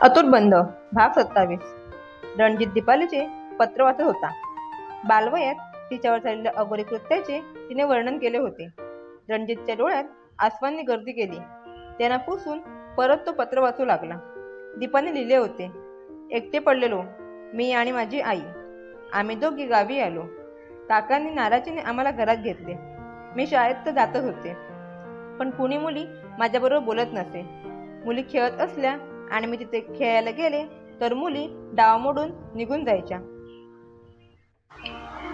अतुरबंध भाग 27. रणजित दीपालीचे पत्र वाचत होता. बालवयात तिच्यावर झालेल्या अघोरी कृत्याचे तिने वर्णन केले होते. रणजितच्या डोळ्यात आसवांनी गर्दी केली. त्यांना पुसून परत तो पत्र वाचू लागला. दीपाने लिहिले होते. एकटे पडलेलो मी आणि माझी आई. आम्ही दोघी गावी आलो. काकांनी नाराजीने आम्हाला घरात घेतले. मी शाळेत तर जातच होते, पण कुणी मुली माझ्याबरोबर बोलत नसे. मुली खेळत असल्या आणि मी तिथे खेळायला गेले तर मुली डाव मोडून निघून जायच्या.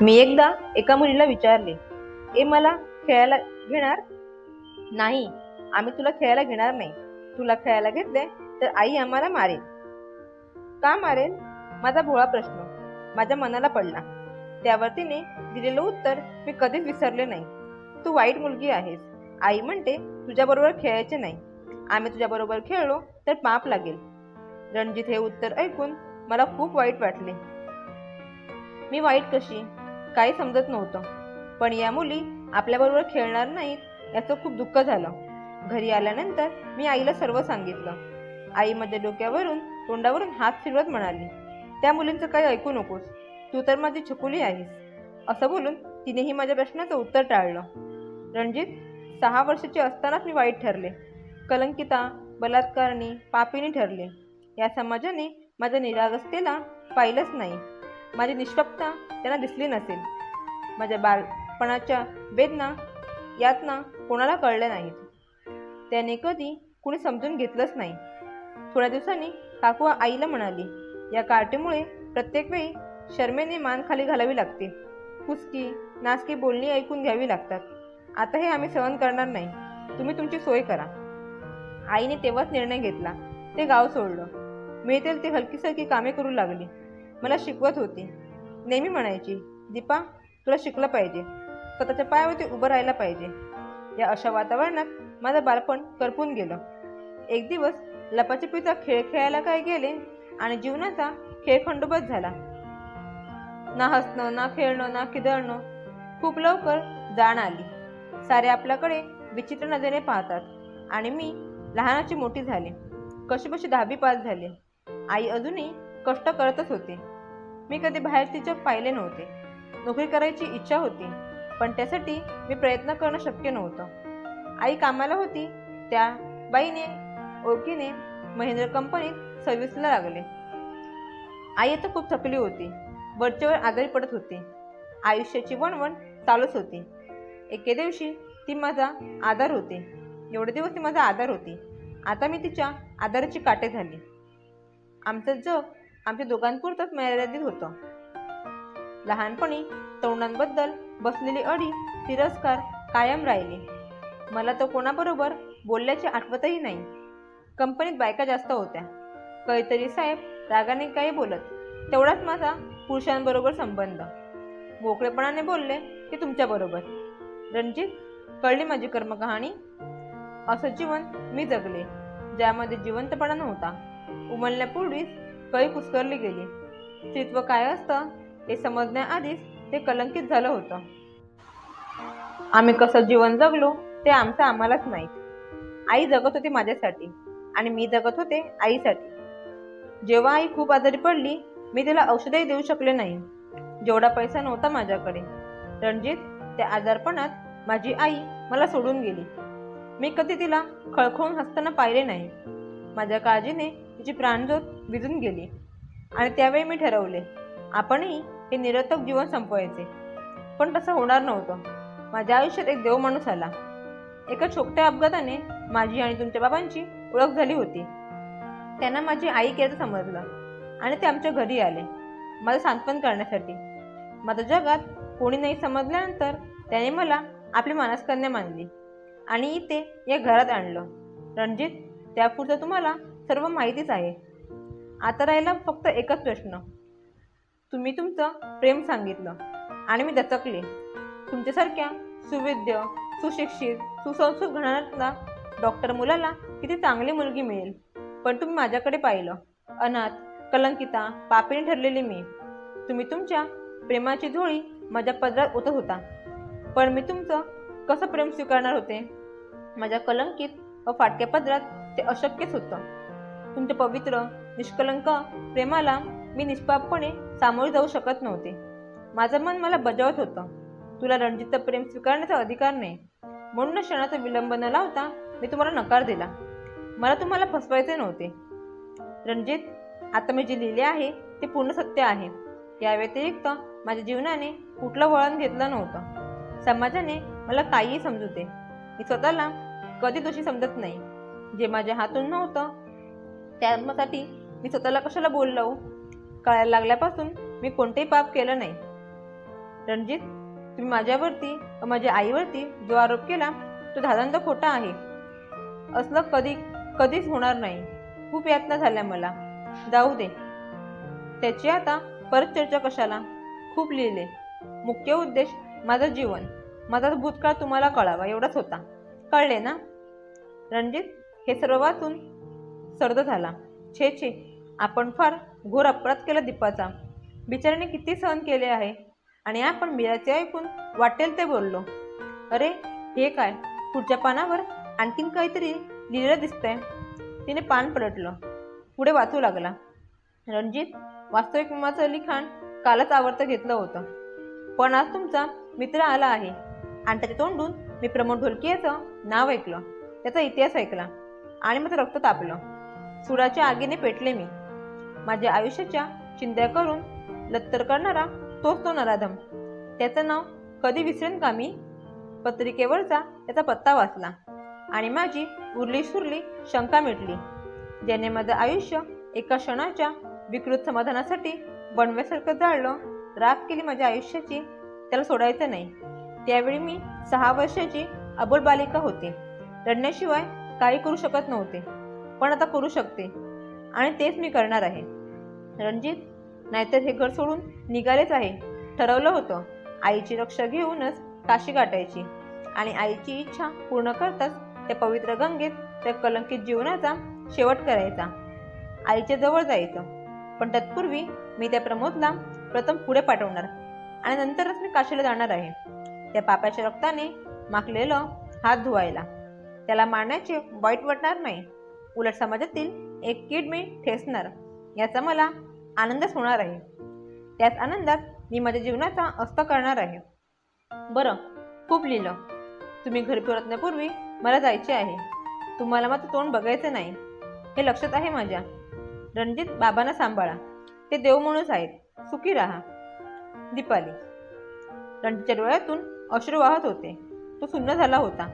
मी एकदा एका मुलीला विचारले, ए मला खेळायला घेणार? नाही, आम्ही तुला खेळायला घेणार नाही. तुला खेळायला घेतले तर आई आम्हाला मारेल. का मारेल? माझा भोळा प्रश्न माझ्या मनाला पडला. त्यावर तिने दिलेलं उत्तर मी कधीच विसरले नाही. तू वाईट मुलगी आहेस. आई म्हणते तुझ्याबरोबर खेळायचे नाही. आम्ही तुझ्याबरोबर खेळलो तर पाप लागेल. रणजित हे उत्तर ऐकून मला खूप वाईट वाटले. मी वाईट कशी? काही समजत नव्हतं. पण या मुली आपल्याबरोबर खेळणार नाहीत याचं खूप दुःख झालं. घरी आल्यानंतर मी आईला सर्व सांगितलं. आई माझ्या डोक्यावरून तोंडावरून हात फिरवत म्हणाली, त्या मुलींचं काही ऐकू नकोस. तू तर माझी छकुली आहेस. असं बोलून तिनेही माझ्या प्रश्नाचं उत्तर टाळलं. रणजित, 6 वर्षाची असतानाच मी वाईट ठरले. कलंकिता, बलात्कारणी, पापिनी ठरले. या समाजाने माझ्या निरागसतेला पाहिलंच नाही. माझी निष्पापता त्यांना दिसली नसेल. माझ्या बालपणाच्या वेदना यातना कोणाला कळल्या नाहीत. त्याने कधी कुणी समजून घेतलंच नाही. थोड्या दिवसांनी काकू आईला म्हणाली, या कार्टीमुळे प्रत्येक वेळी शर्मेने मान खाली घालावी लागते. कुचकी नासकी बोलणी ऐकून घ्यावी लागतात. आता हे आम्ही सहन करणार नाही. तुम्ही तुमची सोय करा. आईने तेव्हाच निर्णय घेतला. ते गाव सोडलं. मिळतेल ते हलकीसलकी कामे करू लागली. मला शिकवत होती. नेहमी म्हणायची, दीपा तुला शिकलं पाहिजे. स्वतःच्या पायावरती उभं राहायला पाहिजे. या अशा वातावरणात माझं बालपण करपून गेलं. एक दिवस लपाछपीचा खेळ खेळायला काय गेले आणि जीवनाचा खेळ खंडोबाच झाला. ना हसणं, ना खेळणं, ना खिदळणं. खूप लवकर जाण आली. सारे आपल्याकडे विचित्र नजरेने पाहतात. आणि मी लहानाची मोठी झाले. कशीबशी 10वी पास झाले. आई अजूनही कष्ट करतच होते. मी कधी बाहेर तिचे पाहिले नव्हते. नोकरी करायची इच्छा होती, पण त्यासाठी मी प्रयत्न करणं शक्य नव्हतं. आई कामाला होती. त्या बाईने ओळखीने महेंद्र कंपनीत सर्व्हिसला लागले. आई आता खूप थकली होती. वरचेवर आजारी पडत होती. आयुष्याची वणवण चालूच होती. एके दिवशी ती माझा आधार होती. एवढे दिवस ती माझा आधार होती. आता मी तिच्या आधाराची काटे झाली. आमचं जग आमच्या दोघांपुरतंच मर्यादित होतं. लहानपणी तरुणांबद्दल बसलेली अडी तिरस्कार कायम राहिली. मला तर कोणाबरोबर बोलल्याचे आठवतही नाही. कंपनीत बायका जास्त होत्या. कधीतरी साहेब रागाने काही बोलत. तेवढाच माझा पुरुषांबरोबर संबंध. मोकळेपणाने बोलले की तुमच्याबरोबर. रणजित, कळली माझी कर्मकहाणी. असं जीवन मी जगले ज्यामध्ये जिवंतपणा नव्हता. उमलण्यापूर्वीच कळी कुस्करली गेली. स्त्रीत्व काय असतं हे समजण्याआधीच ते कलंकित झालं होतं. आम्ही कसं जीवन जगलो ते आमचं आम्हालाच माहीत. आई जगत होती माझ्यासाठी आणि मी जगत होते आईसाठी. जेव्हा आई खूप आजारी पडली, मी तिला औषधही देऊ शकले नाही. जेवढा पैसा नव्हता माझ्याकडे. रणजित, त्या आजारपणात माझी आई मला सोडून गेली. मी कधी तिला खळखळून हसताना पाहिले नाही. माझ्या काळजीने तिची प्राणज्योत विझून गेली. आणि त्यावेळी मी ठरवले, आपणही हे निरर्थक जीवन संपवायचे. पण तसं होणार नव्हतं. माझ्या आयुष्यात एक देव माणूस आला. एका छोट्या अपघाताने माझी आणि तुमच्या बाबांची ओळख झाली होती. त्यांना माझी आई केल्याचं समजलं आणि ते आमच्या घरी आले माझं सांत्वन करण्यासाठी. माझ्या जगात कोणी नाही समजल्यानंतर त्याने मला आपली मानसकन्या मानली आणि इथे या घरात आणलं. रणजित, त्यापुढचं तुम्हाला सर्व माहितीच आहे. आता राहिला फक्त एकच प्रश्न. तुम्ही तुमचं प्रेम सांगितलं आणि मी दचकले. तुमच्यासारख्या सुविद्य, सुशिक्षित, सुसंस्कृत घराण्यातला डॉक्टर मुलाला किती चांगली मुलगी मिळेल. पण तुम्ही माझ्याकडे पाहिलं. अनाथ, कलंकिता, पापिणी ठरलेली मी. तुम्ही तुमच्या प्रेमाची झोळी माझ्या पदरात ओतत होता. पण मी तुमचं कसं प्रेम स्वीकारणार होते? माझ्या कलंकित व फाटक्या पदरात ते अशक्यच होतं. तुमच्या पवित्र निष्कलंक प्रेमाला मी निष्पापपणे सामोरे जाऊ शकत नव्हते. माझं मन मला बजावत होतं, तुला रणजितचं प्रेम स्वीकारण्याचा अधिकार नाही. म्हणून क्षणाचा विलंब न लावता मी तुम्हाला नकार दिला. मला तुम्हाला फसवायचे नव्हते. रणजित, आता मी जे लिहिले आहे ते पूर्ण सत्य आहे. या व्यतिरिक्त माझ्या जीवनाने कुठलं वळण घेतलं नव्हतं. समाजाने मला काहीही समजू दे, मी स्वतःला कधी दोषी समजत नाही. जे माझ्या हातून नव्हतं त्यासाठी मी स्वतःला कशाला बोललो. कळायला लागल्यापासून मी कोणतेही पाप केलं नाही. रणजित, तुम्ही माझ्यावरती व माझ्या आईवरती जो आरोप केला तो धादांत खोटा आहे. असलं कधीच होणार नाही. खूप यातना झाल्या मला. जाऊ दे, त्याची आता परत चर्चा कशाला. खूप लिहिले. मुख्य उद्देश माझं जीवन, माझा भूतकाळ तुम्हाला कळावा एवढाच होता. कळले ना? रणजित हे सर्व वाचून सर्द झाला. छे छे, आपण फार घोर अपराध केला दीपाचा. बिचाराने किती सहन केले आहे आणि आपण मीराचे ऐकून वाटेल ते बोललो. अरे हे काय, पुढच्या पानावर आणखीन काहीतरी लिहिलेलं दिसतंय. तिने पान पलटलं, पुढे वाचू लागला. रणजित, वास्तविक माझं लिखाण कालच आवडतं घेतलं होतं, पण आज तुमचा मित्र आला आहे आणि त्याच्या तोंडून मी प्रमोद ढोलकी याचं नाव ऐकलं, त्याचा इतिहास ऐकला आणि माझं रक्त तापलं. सुडाच्या आगीने पेटले मी. माझ्या आयुष्याच्या चिंध्या करून लत्तर करणारा तोच तो नराधम. त्याचं नाव कधी विसरेन का मी? पत्रिकेवरचा त्याचा पत्ता वाचला आणि माझी उरली सुरली शंका मिटली. ज्याने माझं आयुष्य एका क्षणाच्या विकृत समाधानासाठी बनव्यासारखं जाळलं, राख केली माझ्या आयुष्याची, त्याला सोडायचं नाही. त्यावेळी मी 6 वर्षाची अबोल बालिका होते. रडण्याशिवाय काही करू शकत नव्हते, पण आता करू शकते आणि तेच मी करणार आहे. रणजित, नाहीतर हे घर सोडून निघालेच आहे. ठरवलं होतं आईची रक्षा घेऊनच काशी गाठायची आणि आईची इच्छा पूर्ण करताच त्या पवित्र गंगेत त्या कलंकित जीवनाचा शेवट करायचा. आईच्या जवळ जायचं, पण तत्पूर्वी मी त्या प्रमोदला प्रथम पुढे पाठवणार आणि नंतरच मी काशीला जाणार आहे. त्या पापाच्या रक्ताने माखलेलं हात धुवायला. त्याला मारण्याचे वाईट वाटणार नाही, उलट समाजातील एक कीड मी ठेचणार, याचा मला आनंदच होणार आहे. त्याच आनंदात मी माझ्या जीवनाचा अस्त करणार आहे. बरं, खूप लिहिलं. तुम्ही घरी परतण्यापूर्वी मला जायचे आहे. तुम्हाला माझं तोंड बघायचं नाही, हे लक्षात आहे माझ्या. रणजित, बाबांना सांभाळा, ते देव माणूस आहेत. सुखी राहा. दीपाली. रणजितच्या डोळ्यातून अश्रू वाहत होते. तो सुन्न झाला होता.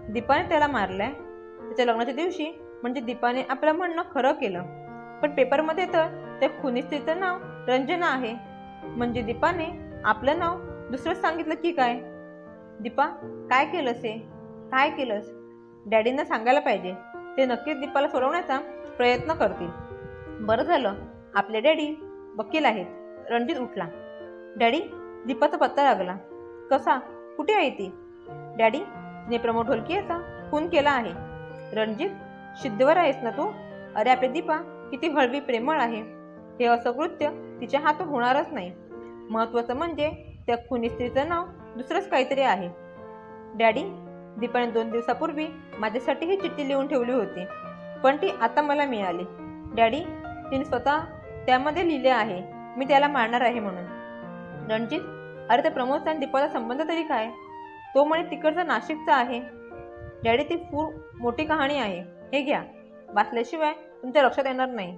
दीपाने त्याला मारलाय. त्याच्या लग्नाच्या दिवशी म्हणजे दीपाने आपलं म्हणणं खरं केलं, पण पेपरमध्ये तर त्या खुनी स्त्रीचं नाव रंजना आहे. म्हणजे दीपाने आपलं नाव दुसरंच सांगितलं की काय? दीपा, काय केलंस हे? काय केलंस? डॅडींना सांगायला पाहिजे. ते नक्कीच दीपाला सोडवण्याचा प्रयत्न करतील. बरं झालं आपले डॅडी वकील आहेत. रणजित उठला. डॅडी, दीपाचा पत्ता लागला. कसा? कुठे आहे ती? डॅडी, तिने प्रमोद ढोलकी याचा खून केला आहे. रणजित, सिद्धवर आहेस ना तू? अरे आपली दीपा किती हळवी प्रेमळ आहे. हे असं कृत्य तिच्या हातून होणारच नाही. महत्वाचं म्हणजे त्या खुनी स्त्रीचं नाव दुसरंच काहीतरी आहे. डॅडी, दीपाने 2 दिवसापूर्वी माझ्यासाठी ही चिठ्ठी लिहून ठेवली होती, पण ती आता मला मिळाली. डॅडी, तिने स्वतः त्यामध्ये लिहिले आहे मी त्याला मारणार आहे म्हणून. रणजित, अरे त्या प्रमोदचा आणि दीपाचा संबंध तरी काय? तो म्हणे तिकडचा नाशिकचा आहे. डॅडी, ती मोठी कहाणी आहे. हे घ्या, वाचल्याशिवाय तुमच्या लक्षात येणार नाही.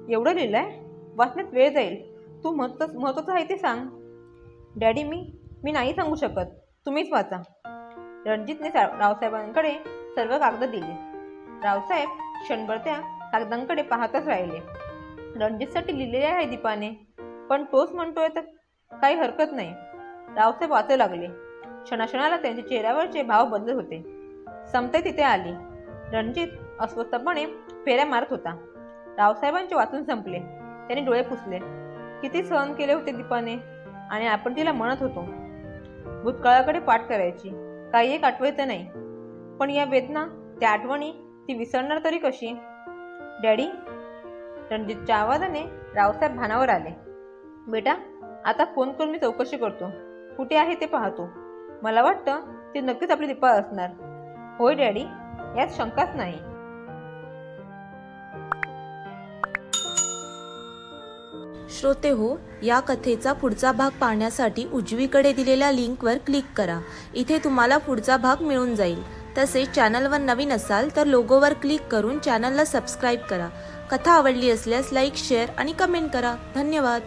एवढं लिहिलंय? वाचण्यात वेळ जाईल. तू महत्वाचं आहे ते सांग. डॅडी, मी नाही सांगू शकत, तुम्हीच वाचा. रणजितने रावसाहेबांकडे सर्व कागद दिले. रावसाहेब क्षणभर त्या कागदांकडे पाहतच राहिले. रणजितसाठी लिहिलेले आहे दीपाने, पण तोच म्हणतोय तर काही हरकत नाही. रावसाहेब वाचू लागले. क्षणाक्षणाला त्यांच्या चेहऱ्यावरचे भाव बदलत होते. समते तिथे आली. रणजित अस्वस्थपणे फेऱ्या मारत होता. रावसाहेबांचे वाचून संपले. त्यांनी डोळे पुसले. किती सहन केले होते दीपाने, आणि आपण तिला म्हणत होतो भूतकाळाकडे पाठ करायची, काही एक आठवायचं नाही. पण या वेदना, त्या आठवणी ती विसरणार तरी कशी? डॅडी, रणजितच्या आवाजाने रावसाहेब भानावर आले. बेटा, आता फोन करून मी चौकशी करतो. कुठे आहे ते पाहतो. मला वाटतं ती नक्कीच आपली दीपा असणार. होय डॅडी, यात शंकाच नाही. श्रोते हो, या कथेचा पुढचा भाग पाहण्यासाठी उजवीकडे दिलेल्या लिंकवर क्लिक करा। इथे तुम्हाला पुढचा भाग मिळून जाईल। तसेच चॅनलवर नवीन असाल तर लोगोवर क्लिक करून चॅनलला सबस्क्राइब करा। कथा आवडली असल्यास लाईक, शेअर आणि कमेंट करा। धन्यवाद।